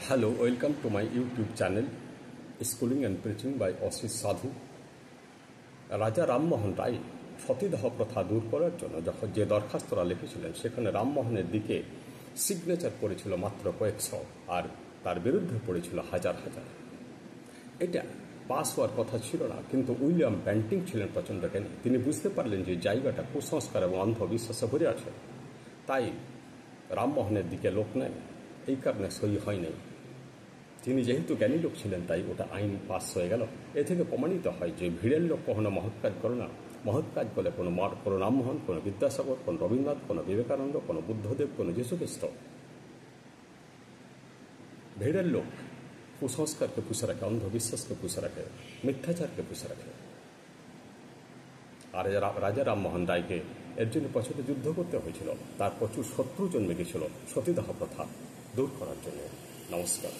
Hello, welcome to my YouTube channel, Schooling and Preaching by Ashish Sadhu. রাজা রামমোহন রায় সতীদাহ প্রথা দূর করার জন্য যখন যে দরখাস্তরা লিখেছিলেন সেখানে রামমোহনের দিকে সিগনেচার পড়েছিল মাত্র কয়েকশো, আর তার বিরুদ্ধে পড়েছিল হাজার হাজার। এটা পাস হওয়ার কথা ছিল না, কিন্তু উইলিয়াম বেন্টিং ছিলেন প্রচণ্ড জ্ঞানী। তিনি বুঝতে পারলেন যে জায়গাটা কুসংস্কার এবং অন্ধবিশ্বাসে ভরে আছে, তাই রামমোহনের দিকে লোক নেয়, এই কারণে সই হয় নাই। তিনি যেহেতু জ্ঞানী লোক ছিলেন তাই ওটা আইন পাস হয়ে গেল। এ থেকে প্রমাণিত হয় যে ভিড়ের লোক কখনো মহৎ কাজ করে না। মহৎ কাজ বলে কোনো রামমোহন, কোনো বিদ্যাসাগর, কোনো রবীন্দ্রনাথ, কোনো বিবেকানন্দ, কোনো বুদ্ধদেব, কোনো যীশুখ্রিস্ট। ভিড়ের লোক কুসংস্কারকে পুষে রাখে, অন্ধবিশ্বাসকে পুষে রাখে, মিথ্যাচারকে পুষে রাখে। আর রাজা রামমোহন রায়কে এর জন্য প্রচুর যুদ্ধ করতে হয়েছিল। তার প্রচুর শত্রু জন্মে গেছিল সতীদাহ প্রথা দূর করার জন্য। নমস্কার।